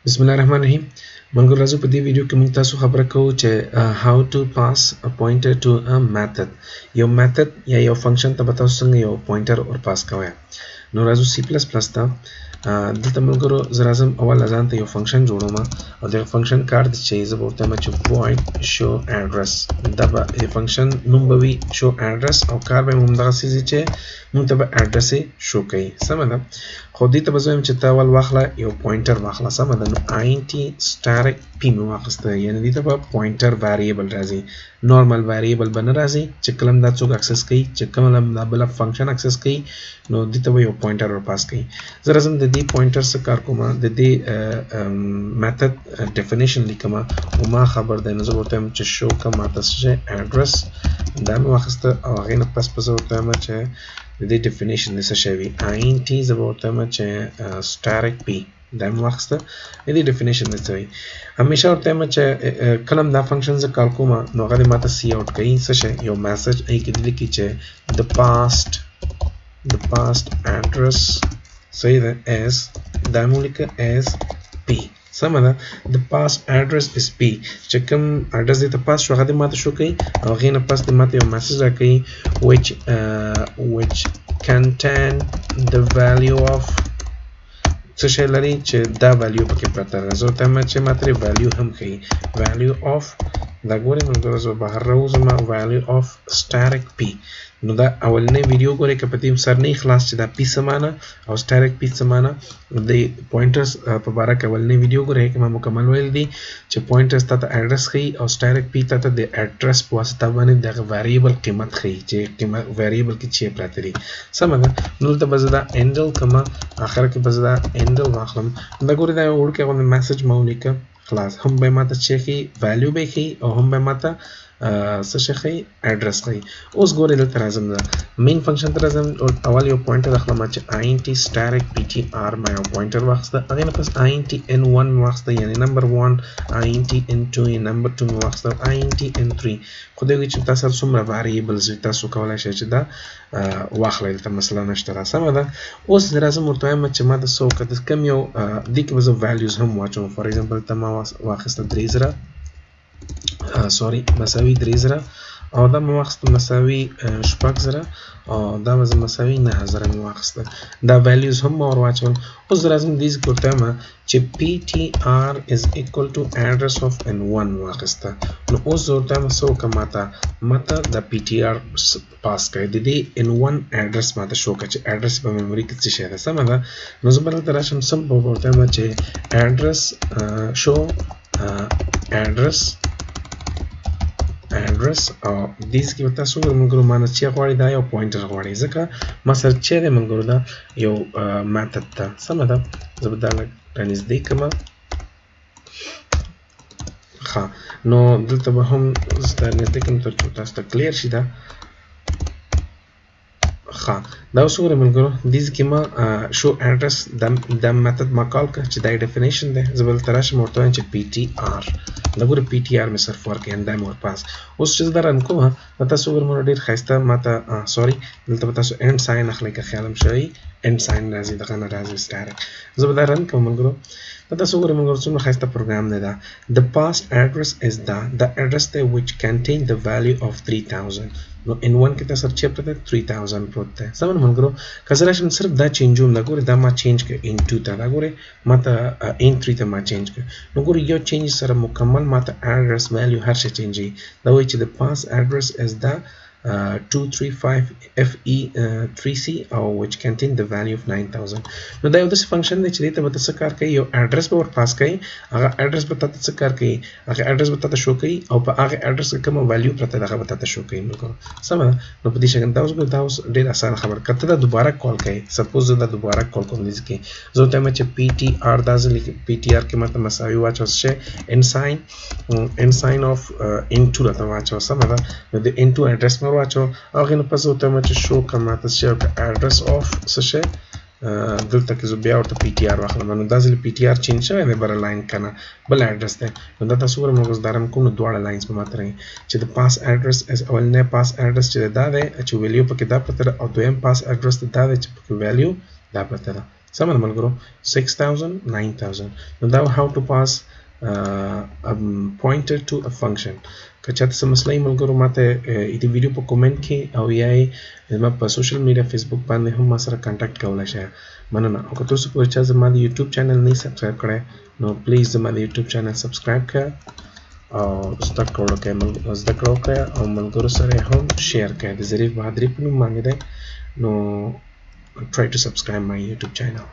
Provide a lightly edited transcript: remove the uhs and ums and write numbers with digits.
بسم الله الرحمن الرحیم ملګرو راځو په دې ویډیو کې موږ تاسو خبره کوو چې how to pass a pointer to a method یو method یا یو فنکشن ته به تاسو څنګه یو پوینټر اور پاس کوئ نو راځو C++ ته دلته ملګرو زه راځم اول ځان ته یو فنکشن جوړوم او د فنکشن کار د چې زه به ورته وایم چې void show address دا به د فنکشن نوم به وي show address او کار به موږ دغسې ځي چې موږ ته به اډرس یې شو کوي سمه ده خو دې ته به زه وایم چې ته اول واخله یو پوینټر واخله سمه ده نو int static p مې واخیسته یعنې دې ته به پوینټر ویریبل راځي نورمال ویریبل به نه راځي چې کله هم دا څوک اکسس کوي چې کله هم دا بله فنکشن اکسس کوي نو دې ته به یو پوینټر ور پاس کوي زه راځم د دې پوینټر څخه کار کوم د دې میتھډ ډیفینیشن لیکم او ما خبر دی نو زه ورته وایم چې شو که ماته څه اډرس دا مې واخیسته او هغې نه پس به زه ورته وایم چې د دې ډیفینیشن د څه شی وي int زه به ورته وایم چې static p دا مې واخیسته د دې ډیفینیشن د څه وي همیشه ورته وایم چې کله هم دا فنکشن زه کال کوم نو هغه دې ماته سی آوټ کوي څه شی یو میسج هغې کې دې لیکي چې the past address صحیح ده as دا مې ولیکه as p سمه ده the past address is p چې کوم اډرس دې ته پاس شو هغه دې ماته شو کوي او هغې نه پس دې ماته یو میسج راکوي which contain the value of څه شی لري چې دا ویلیو پکې پرته ده زه ورته وایم چې ماته ویلیو هم ښیي value of دا ګورئ ملګرو زه بهر راوځم value of static p نو دا اولنی ویډیو ګورئ که په دې سر نه خلاص چې دا پی څه معنی او static p څه معنی د پوینټرز په باره کې اولنی ویډیو ګورئ که ما مکمل ویل دي چې پوینټرز تا ته اډرس ښیي او static p تا ته د اډرس په واسطه باندې دغه ویریبل قیمت ښیي چې قیمت ویریبل کې چې پراته دي سمه ده نو دلته به زه دا انډل کړم اخر کې به زه دا انډل واخلم دا ګورئ دا یو وړوکی غوندې میسج ما ولیکه خلاص هم به ماته چې ښیي ویلیو به ښیي او هم به ماته څه شی ښیي اډرس ښیي اوس ګورئ دلته راځم زه مین فنکشن ته راځم اول یو پوینټر اخلم چې int static ptr ما یو پوینټر واخیسته هغې نه پس int n1 مې واخیسته یعنې نمبر 1 int n2 یې نمبر 2 مې واخیسته int n3 خو دې وایي چې تاسو سره څومره ویریبلز وي تاسو کولی شئ چې دا واخلئ دلته مسله نشته را سمه ده اوس زه راځم ورته وایم چې ما د څه وکړه د کوم یو دې کې به زه ویلیوز هم واچوم فار ایگزامپل ته ما واخیسته 3000 سوري مساوي 3000 او دا مې واخیسته مساوي 6000 او دا به زه مساوي 9000 مې واخیسته دا ویلیوز هم ما ور واچول اوس زه راځم دې ځای کې ورته وایم چې ptr is equal to address of n1 واخیسته نو اوس زه ورته وایم څه وکړه ماته د ptr پاس کړی د دې n1 اډرس ماته شو کړه چې اډرس په میموري کې څه شی ده سمه ده نو زه به دلته راشم سم به ورته وایم چې اډرس شو اډرس او دیز کې تاسو مونږ مانه چې غواړي دا یو پوینټر غواړي ځکه ما سره چې د مونږ دا یو میتھډ ده سمه ده زه به دا نږدې کړم ښه نو دلته به هم زه نږدې کوم تر څو تاسو ته کلیر شي دا ښه دا اوس وګورئ ملګرو دې کې ما شو اډرس دا میتھډ ما کال کړ چې دا ډیفینیشن ده زه به دلته راشم ورته وایم چې ptr دا ګوره ptr مې صرف ورکړی دا مې ورپاس اوس چې زه دا رن کوم نو تاسو وګورئ ډېر ښایسته ماته سوري دلته به تاسو اینډ ساین اخلئ که خیال هم شوی اینډ ساین راځي دغه نه راځي static زه به دا رن کوم ملګرو دا تاسو وګورئ ملګرو څومره ښایسته پروګرام دی دا the past address is the address دی which contain the value of 3000 نو n1 کې تاسو چې پرته 3000 پروت دی سمون ملګرو که زه راشم صرف دا چینجوم دا ګورئ دا ما چینج کړ n2 ته دا ګورئ ماته n3 ته ما چینج کړ نو ګورئ یو چینج سره مکمل ماته اډرس ویلیو هر شی چینجي دا وایي چې the past address is the 235fe3c او which contain the value of 9000 نو دا یو داسې فنکشن دی چې دې ته به ته څه کار کوي یو اډرس به ور پاس کوي هغه اډرس به تا ته څه کار کوي هغه اډرس به تا ته شو کوي او په هغه اډرس کې کومه ویلیو پرته ده هغه به تا ته شو کوي سمه ده نو په دې شکل دا اوس ډېر اسانه خبره که ته دا دوباره کال کوي سپوز زه دا دوباره کال کوم دې کې زه ورته وایم چې ptr دا زه ptr کې ماته مساوي واچوه څه شی n sign of n2 راته واچوه سمه ده نو د n2 اډرس مې واچوه هغې نه پس ورته وایم چې شو که ماته څه شی وکړه اډرس آف څه شی دلته کې زه بیا ورته ptr واخلم نو دا ځلې ptr چینج شوی دی بله لاین که نه بل اډرس دی نو دا تاسو وګورئ موږ اوس دا رن کوم نو دواړه لاینز به ماته راغلي چې د پاس اډرس اولنی پاس اډرس چې دا دی چې ویلیو پکې دا پرته ده او دویم پاس اډرس دا دی چې پکې ویلیو دا پرته ده سم ده ملګرو 6000 9000 نو دا how to pass a pointer to a function که چاته څه مسله ملګرو ماته دې ویډیو په کومنټ کې او یا زما په سوشل میډیا فیسبوک باندې هم ما سره کانټاکټ کولای شئ مننه او که تاسو په چا زما د یوټیوب چینل نه سبسکرایب کړئ نو پلیز زما د یوټیوب چینل سبسکرایب کړئ او زده کړه وکړئ او ملګرو سره هم شیر کړئ د ظریف بهادري په نوم باندې دی نو try to subscribe my YouTube channel.